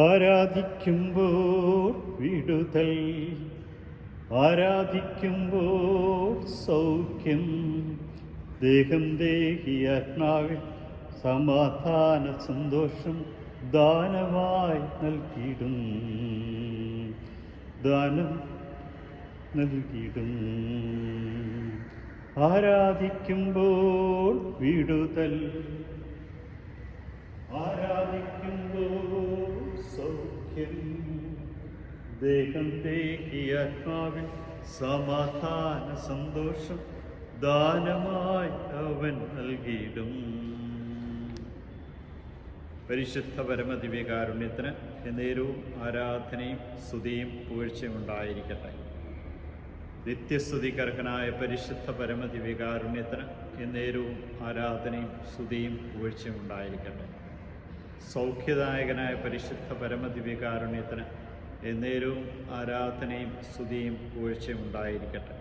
ആരാധിക്കുമ്പോൾ വിടുതൽ, ആരാധിക്കുമ്പോൾ സൗഖ്യം, ദേഹം ദേഹി ആത്മാവിൽ സമാധാന സന്തോഷം ദാനമായി നൽകിയിടും, ദാനം നൽകിയിടും. ആരാധിക്കുമ്പോൾ വിടുതൽ, ആരാധിക്കുമ്പോൾ സൗഖ്യം, ദേഹം ദേഹി ആത്മാവിൽ സമാധാന സന്തോഷം ദാനമായി അവൻ നൽകിയിടും. പരിശുദ്ധ പരമദിവ്യകാരുണ്യത്തിന് എന്നേരവും ആരാധനയും സ്തുതിയും പുകഴ്ചയും ഉണ്ടായിരിക്കട്ടെ. നിത്യസ്തുതികർഹനായ പരിശുദ്ധ പരമദിവ്യകാരുണ്യത്തിന് എന്നേരവും ആരാധനയും സ്തുതിയും പുകഴ്ചയും ഉണ്ടായിരിക്കട്ടെ. സൗഖ്യദായകനായ പരിശുദ്ധ പരമദിവ്യകാരുണ്യത്തിന് എന്നേരവും ആരാധനയും സ്തുതിയും പുകഴ്ചയും ഉണ്ടായിരിക്കട്ടെ.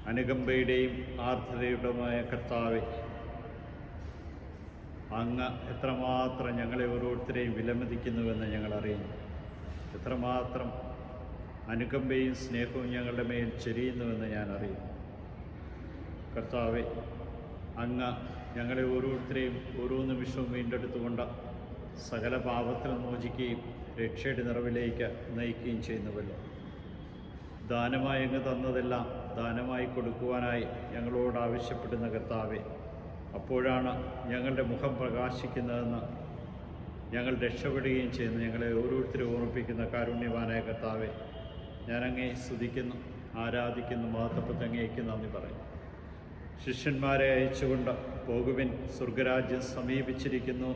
അനുകമ്പയുടെയും ആർദ്രതയുടെയുമായ കർത്താവേ, അങ്ങ് എത്രമാത്രം ഞങ്ങളെ ഓരോരുത്തരെയും വിലമതിക്കുന്നുവെന്ന് ഞങ്ങൾ അറിയുന്നു. എത്രമാത്രം അനുകമ്പയും സ്നേഹവും ഞങ്ങളുടെ മേൽ ചൊരിയുന്നുവെന്ന് ഞാൻ അറിയുന്നു. കർത്താവേ, അങ്ങ് ഞങ്ങളെ ഓരോരുത്തരെയും ഓരോ നിമിഷവും വീണ്ടെടുത്തുകൊണ്ട് സകല പാപത്തിൽ മോചിക്കുകയും രക്ഷയുടെ നിറവിലേക്ക് നയിക്കുകയും ചെയ്യുന്നുവല്ലോ. ദാനമായി അങ്ങ് തന്നതെല്ലാം ദാനമായി കൊടുക്കുവാനായി ഞങ്ങളോട് ആവശ്യപ്പെടുന്ന കർത്താവേ, അപ്പോഴാണ് ഞങ്ങളുടെ മുഖം പ്രകാശിക്കുന്നതെന്ന് ഞങ്ങൾ രക്ഷപ്പെടുകയും ചെയ്യുന്നു. ഞങ്ങളെ ഓരോരുത്തരും ഓർമ്മിപ്പിക്കുന്ന കാരുണ്യവാനായ കർത്താവേ, ഞാനങ്ങേ സ്തുതിക്കുന്നു, ആരാധിക്കുന്നു, മഹത്വപ്പെട്ട് അങ്ങേക്ക് നന്ദി പറയും. ശിഷ്യന്മാരെ അയച്ചുകൊണ്ട് പോകുവിൻ, സ്വർഗരാജ്യം സമീപിച്ചിരിക്കുന്നു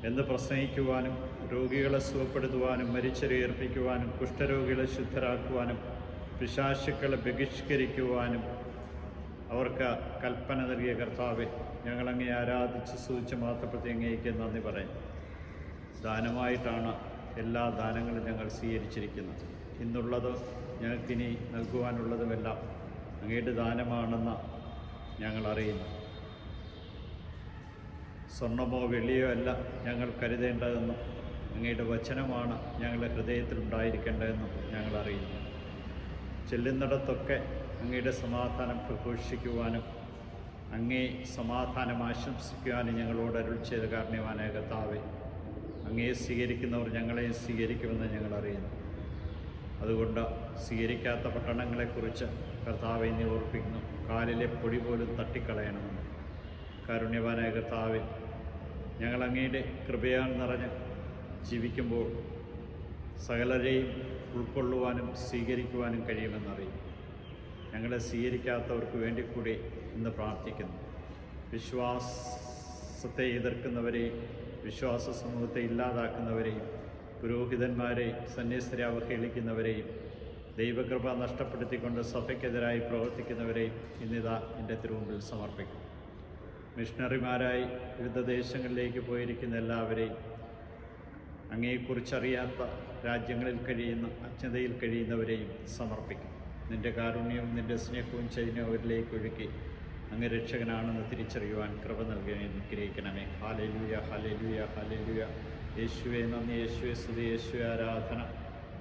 എന്ന് പ്രസംഗിക്കുവാനും രോഗികളെ സുഖപ്പെടുത്തുവാനും മരിച്ചവരെ ഉയർപ്പിക്കുവാനും കുഷ്ഠരോഗികളെ ശുദ്ധരാക്കുവാനും പിശാചുക്കളെ ബഹിഷ്കരിക്കുവാനും അവർക്ക് കൽപ്പന നൽകിയ കർത്താവെ, ഞങ്ങളങ്ങേ ആരാധിച്ച് സ്തുതിച്ച് മാത്രപ്പെടുത്തി അങ്ങേക്ക് നന്ദി പറയും. ദാനമായിട്ടാണ് എല്ലാ ദാനങ്ങളും ഞങ്ങൾ സ്വീകരിച്ചിരിക്കുന്നത്. ഇന്നുള്ളത് ഞങ്ങൾക്കിനി നൽകുവാനുള്ളതുമെല്ലാം അങ്ങയുടെ ദാനമാണെന്ന് ഞങ്ങൾ അറിയുന്നു. സ്വർണമോ വെള്ളിയോ അല്ല ഞങ്ങൾ കരുതേണ്ടതെന്നും അങ്ങയുടെ വചനമാണ് ഞങ്ങളുടെ ഹൃദയത്തിലുണ്ടായിരിക്കേണ്ടതെന്നും ഞങ്ങൾ അറിയുന്നു. ചെല്ലുന്നിടത്തൊക്കെ അങ്ങയുടെ സമാധാനം പ്രഘോഷിക്കുവാനും അങ്ങേ സമാധാനം ആശംസിക്കുവാനും ഞങ്ങളോട് അരുൾ ചെയ്ത കാരുണ്യവാനായ കർത്താവേ, അങ്ങയെ സ്വീകരിക്കുന്നവർ ഞങ്ങളെ സ്വീകരിക്കുമെന്ന് ഞങ്ങൾ അറിയുന്നു. അതുകൊണ്ട് സ്വീകരിക്കാത്ത പട്ടണങ്ങളെക്കുറിച്ച് കർത്താവെ നീ ഓർപ്പിക്കുന്നു. കാലിലെ പൊടി പോലും തട്ടിക്കളയണമെന്ന്. കാരുണ്യവാനായ കർത്താവെ, ഞങ്ങൾ അങ്ങയുടെ കൃപയാൽ നിറഞ്ഞ് ജീവിക്കുമ്പോൾ സകലരെയും ഉൾക്കൊള്ളുവാനും സ്വീകരിക്കുവാനും കഴിയുമെന്നറിയും. ഞങ്ങളെ സ്വീകരിക്കാത്തവർക്ക് വേണ്ടി കൂടി ഇന്ന് പ്രാർത്ഥിക്കുന്നു. വിശ്വാസത്തെ എതിർക്കുന്നവരെയും വിശ്വാസ സമൂഹത്തെ ഇല്ലാതാക്കുന്നവരെയും പുരോഹിതന്മാരെയും സന്യസ്തരെ അവഹേളിക്കുന്നവരെയും ദൈവകൃപ നഷ്ടപ്പെടുത്തിക്കൊണ്ട് സഭയ്ക്കെതിരായി പ്രവർത്തിക്കുന്നവരെയും ഇന്നിതാ എൻ്റെ തിരുമുമ്പിൽ സമർപ്പിക്കും. മിഷണറിമാരായി വിവിധ ദേശങ്ങളിലേക്ക് പോയിരിക്കുന്ന എല്ലാവരെയും അങ്ങയെക്കുറിച്ചറിയാത്ത രാജ്യങ്ങളിൽ കഴിയുന്ന അജ്ഞതയിൽ കഴിയുന്നവരെയും സമർപ്പിക്കും. നിൻ്റെ കാരുണ്യവും നിൻ്റെ സ്നേഹവും ചൈതന്യവും അവരിലേക്ക് ഒഴുക്കി അങ്ങ് രക്ഷകനാണെന്ന് തിരിച്ചറിയുവാൻ കൃപ നൽകി അനുഗ്രഹിക്കണമേ. Hallelujah, hallelujah, hallelujah. യേശുവേ നന്ദി, യേശുവേ സ്തുതി, യേശുവേ ആരാധന.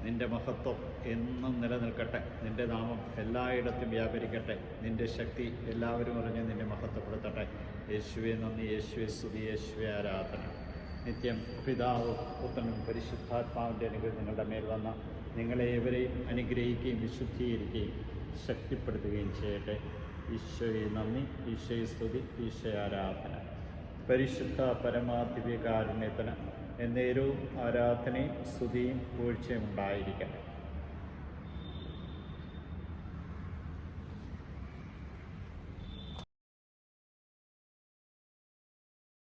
നിൻ്റെ മഹത്വം എന്നും നിലനിൽക്കട്ടെ. നിൻ്റെ നാമം എല്ലായിടത്തും വ്യാപരിക്കട്ടെ. നിൻ്റെ ശക്തി എല്ലാവരും അറിഞ്ഞ് നിന്നെ മഹത്വപ്പെടുത്തട്ടെ. യേശുവേ നന്ദി, യേശുവേ സ്തുതി, യേശുവേ ആരാധന. നിത്യം പിതാവും പുത്രനും പരിശുദ്ധാത്മാവിൻ്റെ അനുഗ്രഹം നിങ്ങളുടെ മേൽ വന്ന നിങ്ങളെ ഏവരെയും അനുഗ്രഹിക്കുകയും വിശുദ്ധീകരിക്കുകയും ശക്തിപ്പെടുത്തുകയും ചെയ്യട്ടെ. ഈശോയെ നന്ദി, ഈശോയെ സ്തുതി, ഈശോയെ ആരാധന. പരിശുദ്ധ പരമാദിവ്യകാരുണ്യത്തിന് എന്നേരവും ആരാധനയും സ്തുതിയും പുകഴ്ചയും ഉണ്ടായിരിക്കട്ടെ.